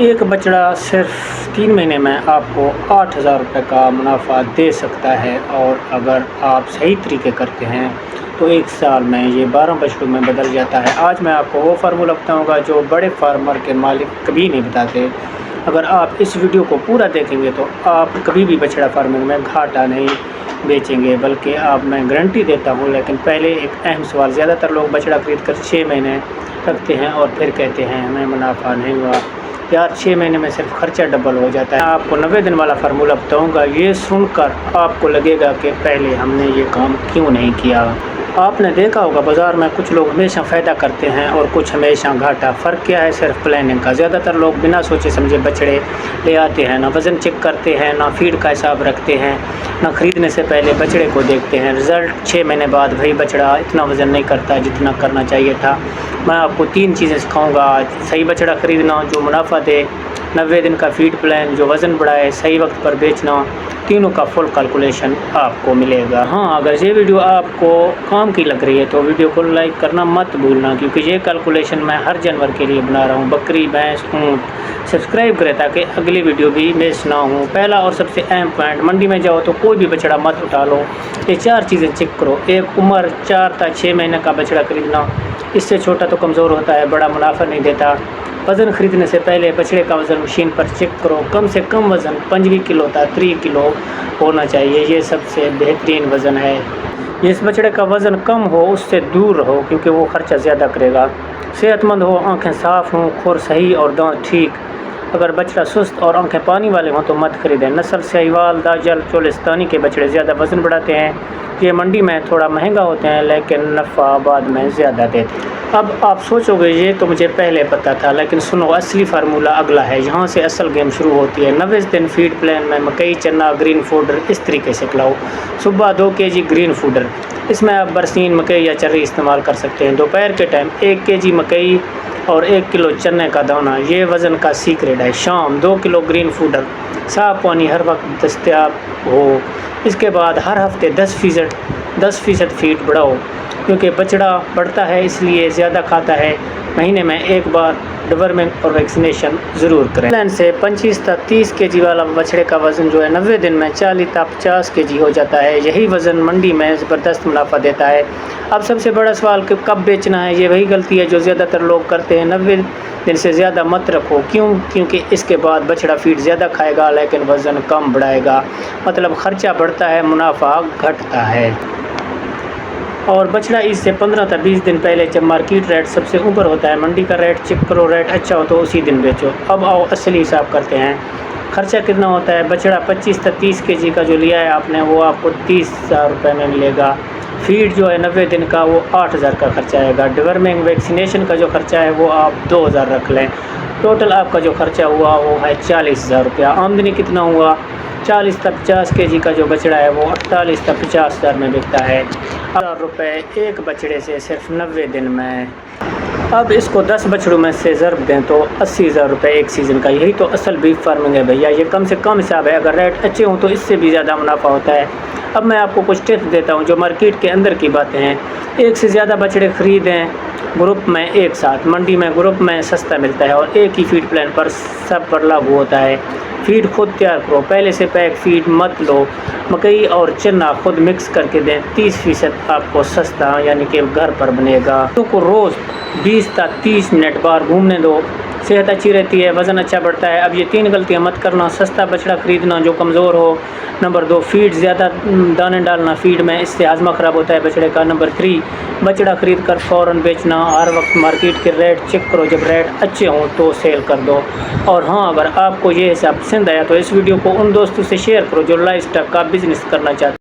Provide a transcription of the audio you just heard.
एक बछड़ा सिर्फ 3 महीने में आपको 8,000 रुपये का मुनाफा दे सकता है, और अगर आप सही तरीके करते हैं तो 1 साल में ये 12 बछड़ों में बदल जाता है। आज मैं आपको वो फार्मूला बताऊंगा जो बड़े फार्मर के मालिक कभी नहीं बताते। अगर आप इस वीडियो को पूरा देखेंगे तो आप कभी भी बछड़ा फार्मिंग में घाटा नहीं बेचेंगे, बल्कि आप मैं गारंटी देता हूँ। लेकिन पहले एक अहम सवाल, ज़्यादातर लोग बछड़ा खरीद कर 6 महीने रखते हैं और फिर कहते हैं हमें मुनाफा नहीं हुआ। यार 6 महीने में सिर्फ खर्चा डबल हो जाता है। आपको 90 दिन वाला फार्मूला बताऊंगा, ये सुनकर आपको लगेगा कि पहले हमने ये काम क्यों नहीं किया। आपने देखा होगा बाज़ार में कुछ लोग हमेशा फ़ायदा करते हैं और कुछ हमेशा घाटा। फ़र्क क्या है? सिर्फ प्लानिंग का। ज़्यादातर लोग बिना सोचे समझे बछड़े ले आते हैं, ना वज़न चेक करते हैं, ना फीड का हिसाब रखते हैं, ना ख़रीदने से पहले बछड़े को देखते हैं। रिज़ल्ट 6 महीने बाद भाई बछड़ा इतना वज़न नहीं करता जितना करना चाहिए था। मैं आपको 3 चीज़ें सिखाऊंगा आज। सही बछड़ा ख़रीदना जो मुनाफा दे, 90 दिन का फीड प्लान जो वज़न बढ़ाए, सही वक्त पर बेचना, तीनों का फुल कैलकुलेशन आपको मिलेगा। हाँ, अगर ये वीडियो आपको काम की लग रही है तो वीडियो को लाइक करना मत भूलना, क्योंकि ये कैलकुलेशन मैं हर जानवर के लिए बना रहा हूँ, बकरी, भैंस, ऊँट। सब्सक्राइब करें ताकि अगली वीडियो भी मिस ना हो। पहला और सबसे अहम पॉइंट, मंडी में जाओ तो कोई भी बछड़ा मत उठा लो। ये 4 चीज़ें चेक करो। एक, उम्र 4 से 6 महीने का बछड़ा खरीदना, इससे छोटा तो कमज़ोर होता है, बड़ा मुनाफा नहीं देता। वज़न खरीदने से पहले बछड़े का वज़न मशीन पर चेक करो। कम से कम वज़न 5 किलो था 3 किलो होना चाहिए, ये सबसे बेहतरीन वज़न है। जिस बछड़े का वज़न कम हो उससे दूर रहो, क्योंकि वो खर्चा ज़्यादा करेगा। सेहतमंद हो, आंखें साफ़ हों, खुर सही और दांत ठीक। अगर बछड़ा सुस्त और आंखें पानी वाले हों तो मत खरीदें। नस्ल साहिवाल, दाजल, चोलिस्तानी के बछड़े ज़्यादा वज़न बढ़ाते हैं। ये मंडी में थोड़ा महंगा होते हैं लेकिन नफ़ा बाद में ज़्यादा देते हैं। अब आप सोचोगे ये तो मुझे पहले पता था, लेकिन सुनो, असली फार्मूला अगला है। यहाँ से असल गेम शुरू होती है। 90 दिन फीड प्लान में मकई, चना, ग्रीन फूडर इस तरीके से खिलाओ। सुबह 2 kg ग्रीन फूडर, इसमें आप बरसीन, मकई या चर्री इस्तेमाल कर सकते हैं। दोपहर के टाइम 1 kg मकई और 1 किलो चने का दाना, ये वज़न का सीक्रेट है। शाम 2 किलो ग्रीन फूडर, साफ़ पानी हर वक्त दस्तयाब हो। इसके बाद हर हफ्ते 10% फीड बढ़ाओ, क्योंकि बछड़ा बढ़ता है इसलिए ज़्यादा खाता है। महीने में 1 बार डिवर्मिंग और वैक्सीनेशन ज़रूर करें। प्लान से 25 से 30 kg वाला बछड़े का वज़न जो है 90 दिन में 40 से 50 kg हो जाता है। यही वज़न मंडी में ज़बरदस्त मुनाफा देता है। अब सबसे बड़ा सवाल कि कब बेचना है, ये वही गलती है जो ज़्यादातर लोग करते हैं। 90 दिन से ज़्यादा मत रखो। क्यों? क्योंकि इसके बाद बछड़ा फीड ज़्यादा खाएगा लेकिन वज़न कम बढ़ाएगा। मतलब खर्चा बढ़ता है, मुनाफा घटता है। और बछड़ा ईद से 15 से 20 दिन पहले जब मार्केट रेट सबसे ऊपर होता है, मंडी का रेट चेक करो, रेट अच्छा हो तो उसी दिन बेचो। अब आओ असली हिसाब करते हैं। खर्चा कितना होता है? बछड़ा 25 से 30 kg का जो लिया है आपने, वो आपको 30,000 रुपये में मिलेगा। फीड जो है 90 दिन का, वो 8,000 का खर्चा आएगा। डिवर्मिंग वैक्सीनेशन का जो खर्चा है वो आप 2,000 रख लें। टोटल आपका जो खर्चा हुआ वो है 40,000 रुपया। आमदनी कितना हुआ? 40 से 50 kg का जो बछड़ा है वो 48 से 50,000 में बिकता है। 1,000 रुपये एक बछड़े से सिर्फ 90 दिन में। अब इसको 10 बछड़ों में से ज़रब दें तो 80,000 रुपये एक सीज़न का। यही तो असल बीफ फार्मिंग है भैया। ये कम से कम हिसाब है। अगर रेट अच्छे हों तो इससे भी ज़्यादा मुनाफा होता है। अब मैं आपको कुछ टिप्स देता हूँ जो मार्केट के अंदर की बातें हैं। एक से ज़्यादा बछड़े ख़रीदें ग्रुप में एक साथ। मंडी में ग्रुप में सस्ता मिलता है और एक ही फीड प्लान पर सब पर लागू होता है। फीड खुद तैयार करो, पहले से पैक फीड मत लो। मकई और चना खुद मिक्स करके दें। 30% आपको सस्ता यानी कि घर पर बनेगा। तो को रोज़ 20 से 30 मिनट बाहर घूमने दो, सेहत अच्छी रहती है, वज़न अच्छा बढ़ता है। अब ये 3 गलतियां मत करना। सस्ता बछड़ा खरीदना जो कमज़ोर हो। नंबर 2, फीड ज़्यादा दाने डालना फीड में, इससे हाजमा ख़राब होता है बछड़े का। नंबर 3, बछड़ा खरीद कर फ़ौरन बेचना। हर वक्त मार्केट के रेट चेक करो, जब रेट अच्छे हों तो सेल कर दो। और हाँ, अगर आपको ये हिसाब पसंद आया तो इस वीडियो को उन दोस्तों से शेयर करो जो लाइव स्टॉक का बिज़नेस करना चाहते हैं।